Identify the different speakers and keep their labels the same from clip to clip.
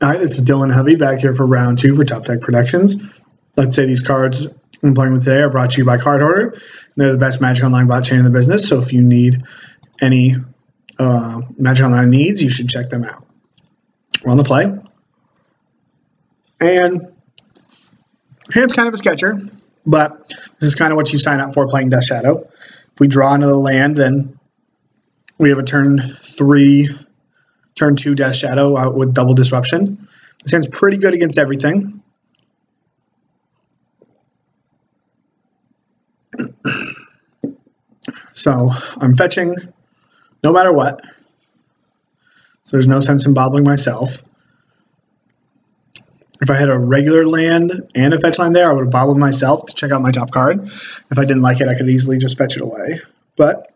Speaker 1: All right, this is Dylan Hovey back here for round 2 for Top Deck Predictions. Let's say these cards I'm playing with today are brought to you by Card Hoarder. They're the best Magic Online bot chain in the business, so if you need any Magic Online needs, you should check them out. We're on the play. And hand's kind of a sketcher, but this is kind of what you sign up for playing Death Shadow. If we draw another land, then we have a turn 2 Death Shadow out with double disruption. This hand's pretty good against everything. So I'm fetching no matter what. So there's no sense in bobbling myself. If I had a regular land and a fetch line there, I would have bobbled myself to check out my top card. If I didn't like it, I could easily just fetch it away. But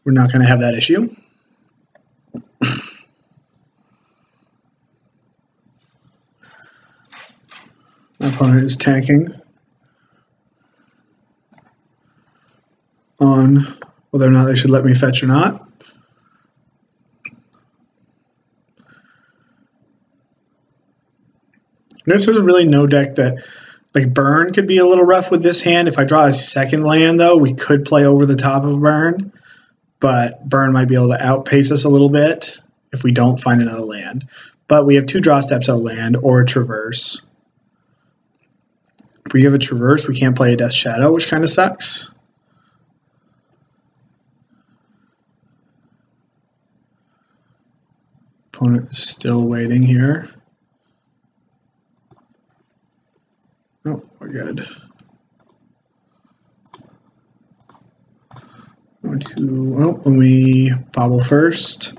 Speaker 1: we're not going to have that issue. My opponent is tanking on whether or not they should let me fetch or not. This is really no deck that, like, Burn could be a little rough with this hand. If I draw a second land, though, we could play over the top of Burn, but Burn might be able to outpace us a little bit if we don't find another land. But we have 2 draw steps out land or a Traverse. If we have a Traverse, we can't play a Death Shadow, which kind of sucks. Opponent is still waiting here. Oh, we're good. Let me bobble first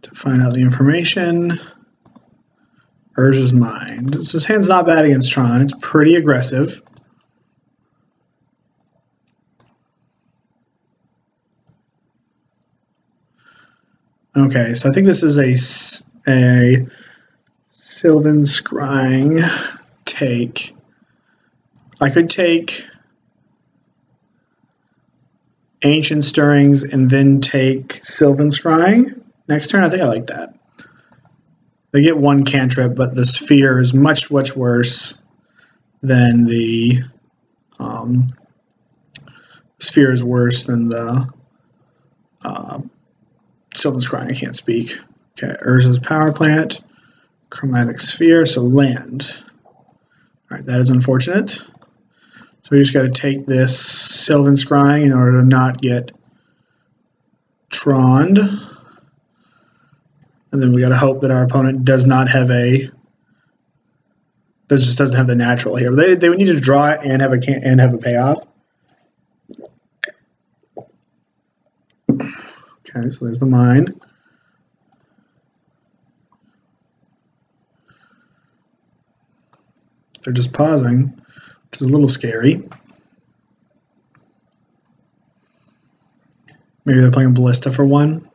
Speaker 1: to find out the information. Urza's Mind. This hand's not bad against Tron. It's pretty aggressive. Okay, so I think this is a Sylvan Scrying take. I could take Ancient Stirrings and then take Sylvan Scrying next turn. I think I like that. They get 1 cantrip, but the Sphere is much worse than the Sphere is worse than the Sylvan Scrying. I can't speak. Okay, Urza's Power Plant, Chromatic Sphere, so land. All right, that is unfortunate. So we just got to take this Sylvan Scrying in order to not get Troned. And then we got to hope that our opponent does not have just doesn't have the natural here. They would need to draw it and have a payoff. Okay, so there's the mine. They're just pausing, which is a little scary. Maybe they're playing Ballista for 1.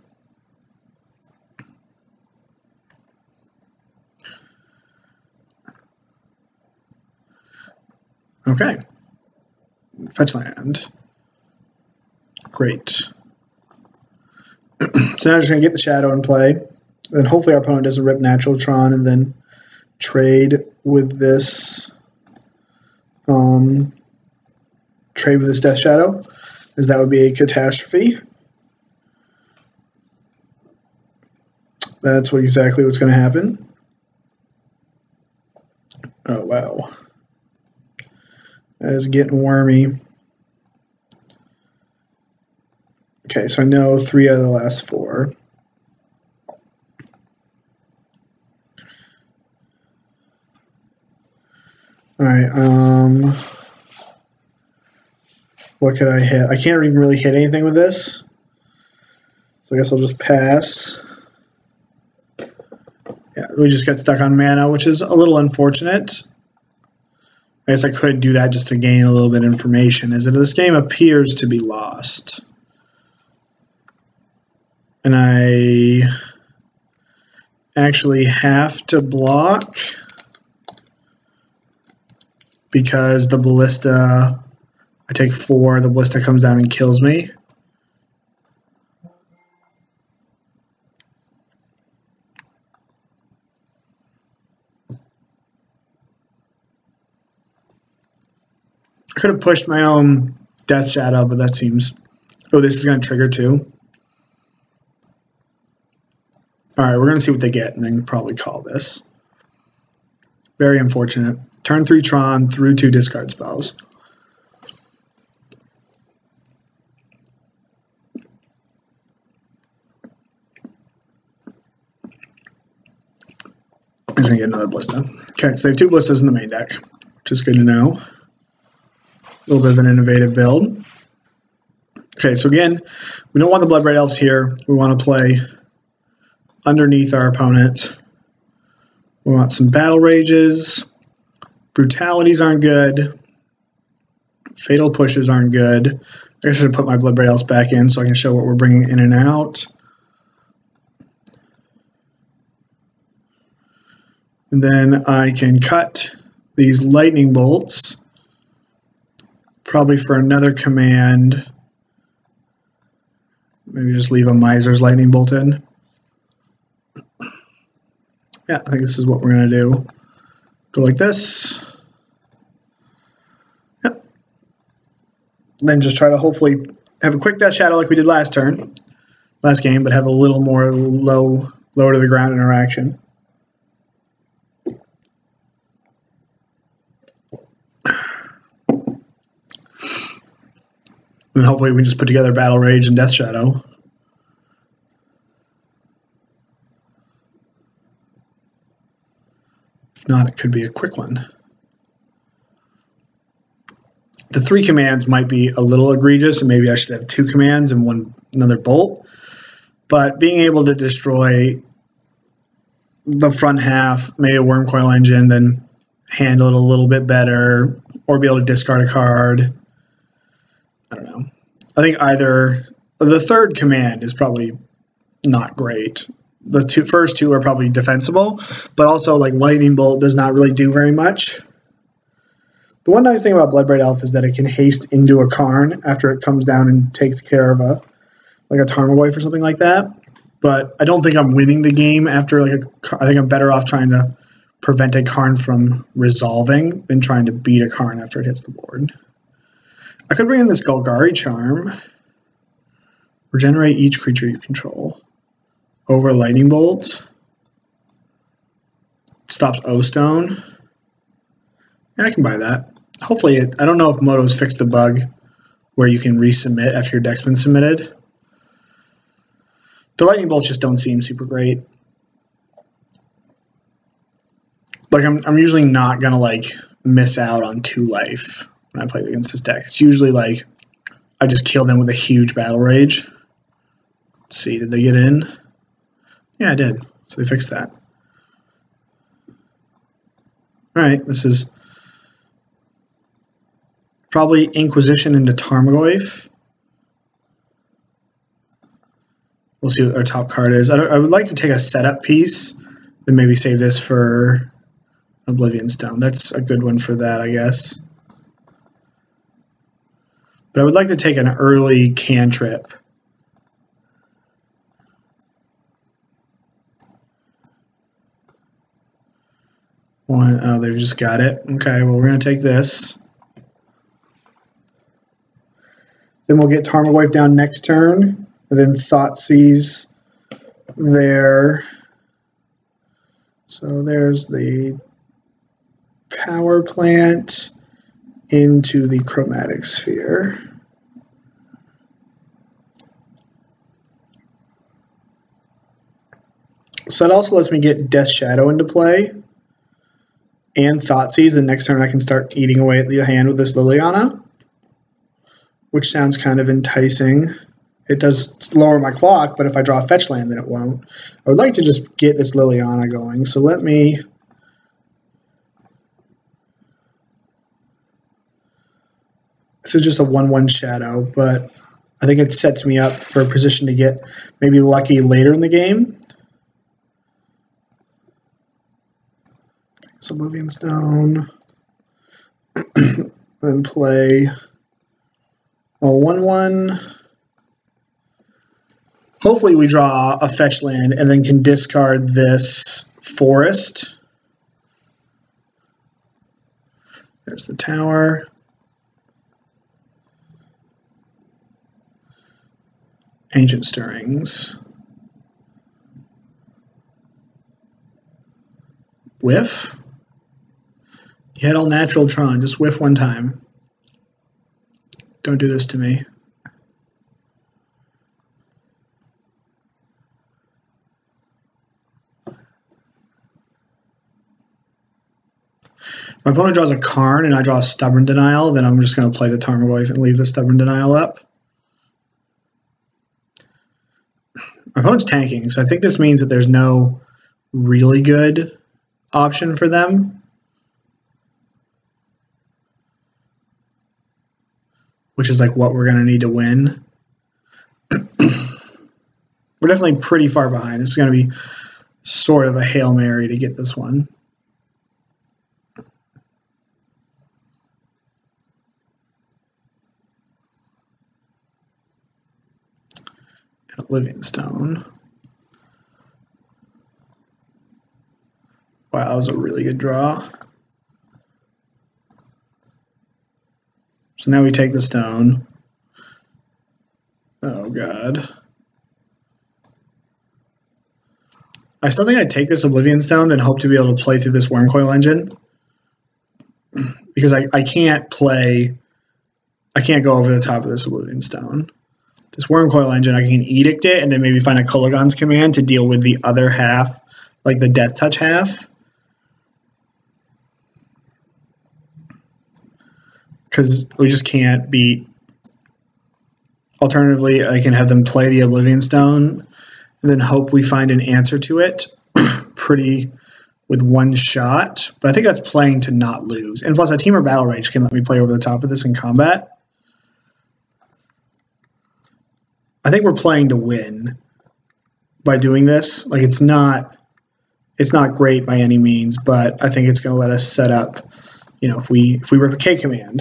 Speaker 1: Okay. Fetch land. Great. So now I'm just going to get the Shadow in play. Then hopefully our opponent doesn't rip natural Tron and then trade with this Death Shadow, as that would be a catastrophe. That's exactly what's going to happen. Oh, wow. That is getting wormy. Okay, so I know 3 out of the last 4. All right, what could I hit? I can't even really hit anything with this, so I guess I'll just pass. Yeah, we just got stuck on mana, which is a little unfortunate. I guess I could do that just to gain a little bit of information, as this game appears to be lost. And I actually have to block because the Ballista, I take 4, the Ballista comes down and kills me. could have pushed my own Death Shadow, but that seems... Oh, this is going to trigger too. Alright, we're going to see what they get, and then probably call this. Very unfortunate. Turn 3 Tron through 2 discard spells. I'm just going to get another Ballista. Okay, so they have 2 Ballistas in the main deck, which is good to know. A little bit of an innovative build. Okay, so again, we don't want the Bloodbraid Elves here. We want to play underneath our opponent. We want some Battle Rages. Brutalities aren't good. Fatal Pushes aren't good. I should have put my Bloodbraid Elves back in so I can show what we're bringing in and out. And then I can cut these Lightning Bolts, probably for another command. Maybe just leave a Miser's Lightning Bolt in. Yeah, I think this is what we're going to do. Go like this. Yep. Then just try to hopefully have a quick Death Shadow like we did last game, but have a little more lower to the ground interaction. And hopefully we can just put together Battle Rage and Death Shadow. If not, it could be a quick one. The 3 commands might be a little egregious, and maybe I should have 2 commands and another bolt. But being able to destroy the front half, maybe a Wormcoil Engine, then handle it a little bit better, or be able to discard a card. I don't know. I think either the 3rd command is probably not great. The first two are probably defensible, but also like Lightning Bolt does not really do very much. The one nice thing about Bloodbraid Elf is that it can haste into a Karn after it comes down and takes care of a Tarmogoyf or something like that. But I don't think I'm winning the game after I think I'm better off trying to prevent a Karn from resolving than trying to beat a Karn after it hits the board. I could bring in this Golgari Charm. Regenerate each creature you control. Over Lightning Bolt. Stops O-Stone. Yeah, I can buy that. Hopefully, I don't know if Moto's fixed the bug where you can resubmit after your deck's been submitted. The Lightning Bolts just don't seem super great. Like, I'm usually not going to, miss out on 2 life when I play against this deck. It's usually, I just kill them with a huge Battle Rage. Let's see, did they get in? Yeah, I did. So they fixed that. Alright, this is probably Inquisition into Tarmogoyf. We'll see what our top card is. I would like to take a setup piece, then maybe save this for Oblivion Stone. That's a good one for that, I guess. But I would like to take an early cantrip. Oh, they've just got it. Okay, well, we're going to take this. Then we'll get Tarmogoyf down next turn, and then Thoughtseize there. So there's the power plant into the Chromatic Sphere. So it also lets me get Death Shadow into play and Thoughtseize. The next turn I can start eating away at the hand with this Liliana, which sounds kind of enticing. It does lower my clock, but if I draw a fetch land, then it won't. I would like to just get this Liliana going, so let me... This is just a 1/1 shadow, but I think it sets me up for a position to get maybe lucky later in the game. So Oblivion Stone, then play a 1/1. Hopefully we draw a fetch land and then can discard this forest. There's the tower. Ancient Stirrings. Whiff? You had all natural Tron. Just whiff one time. Don't do this to me. If my opponent draws a Karn and I draw a Stubborn Denial, then I'm just going to play the Tarmogoyf and leave the Stubborn Denial up. My opponent's tanking, so I think this means that there's no really good option for them, which is like what we're going to need to win. We're definitely pretty far behind. It's going to be sort of a Hail Mary to get this one. Oblivion Stone. Wow, that was a really good draw. So now we take the stone. Oh god. I still think I'd take this Oblivion Stone, then hope to be able to play through this Wormcoil Engine. Because I can't go over the top of this Oblivion Stone. This Wormcoil Engine, I can Edict it and then maybe find a Kulagon's Command to deal with the other half, like the Death Touch half. Because we just can't beat. Alternatively, I can have them play the Oblivion Stone and then hope we find an answer to it pretty with one shot. But I think that's playing to not lose. And plus, a Temur Battle Rage can let me play over the top of this in combat. I think we're playing to win by doing this. Like it's not great by any means, but I think it's going to let us set up. You know, if we rip a K command,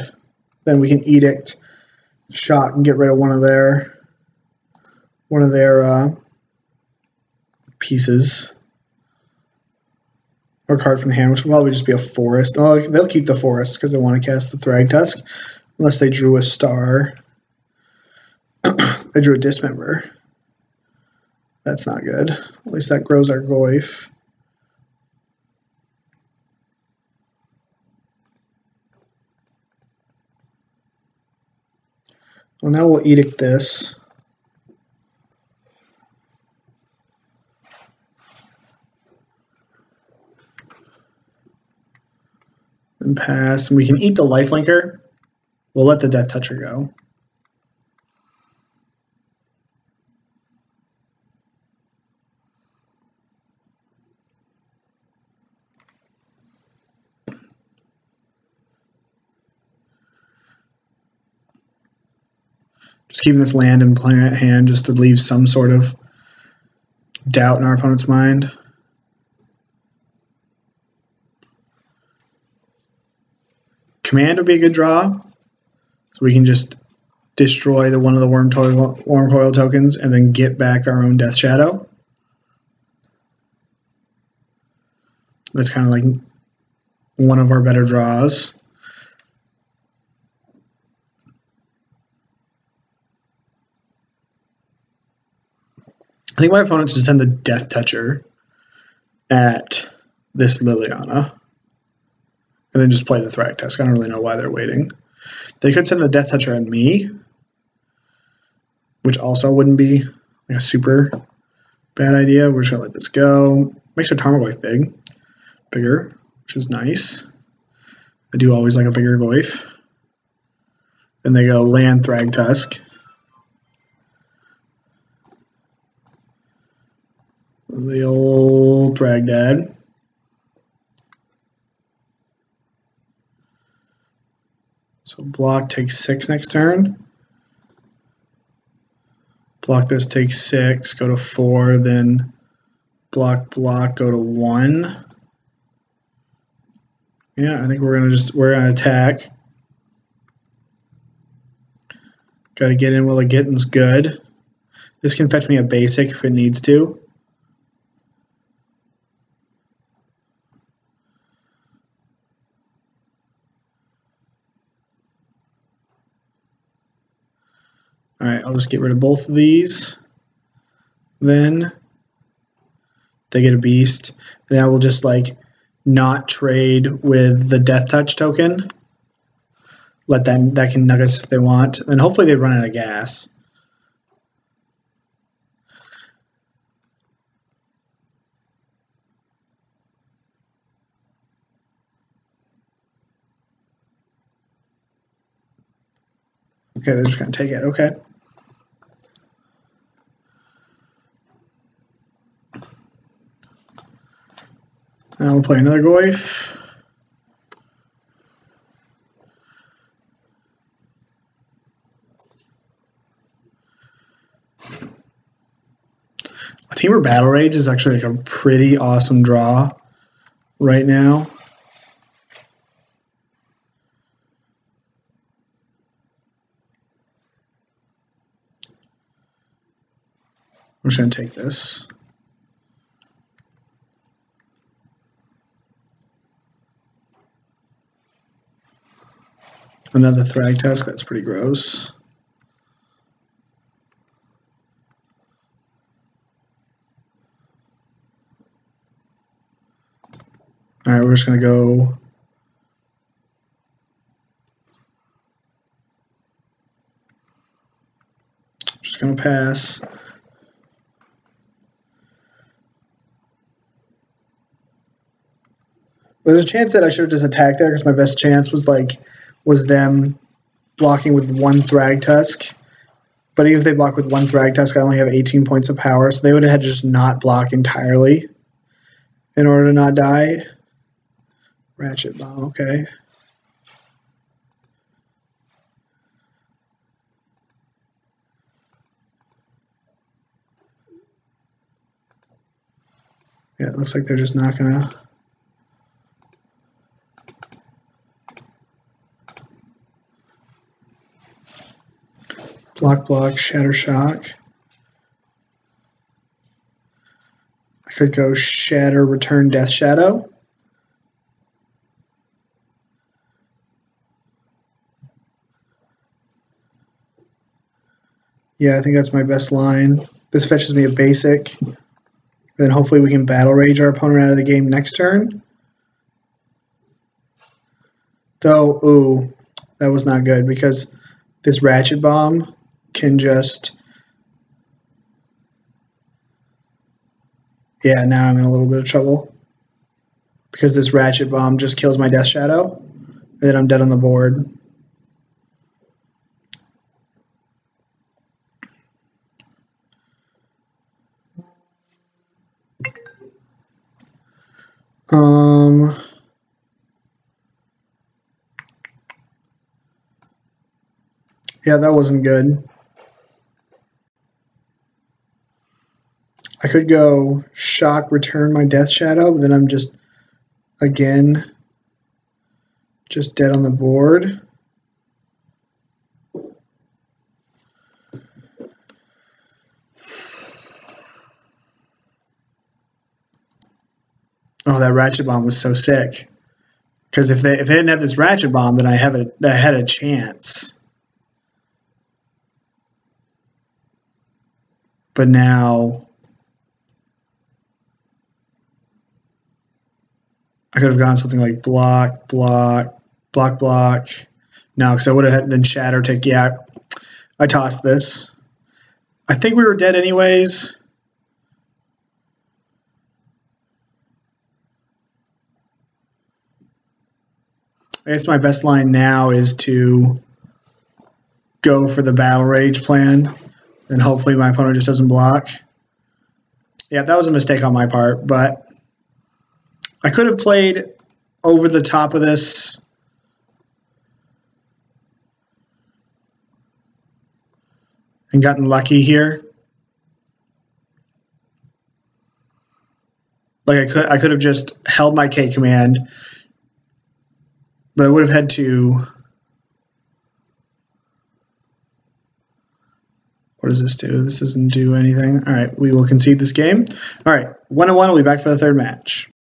Speaker 1: then we can Edict, shot, and get rid of one of their pieces. Or card from the hand, which will probably just be a forest. Oh, they'll keep the forest because they want to cast the Thragtusk, unless they drew a star. I drew a Dismember. That's not good. At least that grows our Goyf. Well, now we'll Edict this. And pass. And we can eat the Lifelinker. We'll let the Death Toucher go. Just keeping this land in hand just to leave some sort of doubt in our opponent's mind. Command would be a good draw. So we can just destroy one of the Wormcoil tokens and then get back our own Death Shadow. That's kind of like one of our better draws. I think my opponent should send the Death Toucher at this Liliana. And then just play the Thragtusk. I don't really know why they're waiting. They could send the Death Toucher at me, which also wouldn't be like a super bad idea. We're just going to let this go. Makes our Tarmogoyf bigger, which is nice. I do always like a bigger Goyf. Then they go land Thragtusk. The old Thragdad. So block takes 6 next turn. Block this takes 6, go to 4, then block, go to 1. Yeah, I think we're gonna attack. Gotta get in while the getting's good. This can fetch me a basic if it needs to. Alright, I'll just get rid of both of these. Then they get a beast. And I will just like not trade with the death touch token. Let them, that can nug us if they want. And hopefully they run out of gas. Okay, they're just going to take it. Okay. Now we'll play another Goyf. A Teamer Battle Rage is actually like a pretty awesome draw right now. I'm just going to take this. Another Thragtusk, that's pretty gross. Alright, we're just going to go. Just going to pass. There's a chance that I should have just attacked there because my best chance was them blocking with one Thragtusk. But even if they block with one Thragtusk, I only have 18 points of power, so they would have had to just not block entirely in order to not die. Ratchet Bomb, okay. Yeah, it looks like they're just not gonna. Block, Shatter Shock. I could go Shatter, Return, Death Shadow. Yeah, I think that's my best line. This fetches me a basic. Then hopefully we can Battle Rage our opponent out of the game next turn. Though, ooh, that was not good because this Ratchet Bomb can just... Yeah, now I'm in a little bit of trouble. Because this Ratchet Bomb just kills my Death Shadow. And then I'm dead on the board. Yeah, that wasn't good. I could go Shock, Return my Death Shadow, but then I'm just, again, just dead on the board. Oh, that Ratchet Bomb was so sick. Because if they didn't have this Ratchet Bomb, then I had a chance. But now I could have gone something like block. No, because I would have had then Shatter take. Yeah, I tossed this. I think we were dead anyways. I guess my best line now is to go for the Battle Rage plan, and hopefully my opponent just doesn't block. Yeah, that was a mistake on my part, but I could have played over the top of this. And gotten lucky here. Like I could have just held my K command, but I would have had to. What does this do? This doesn't do anything. All right, we will concede this game. All right, 1-1. We'll be back for the third match.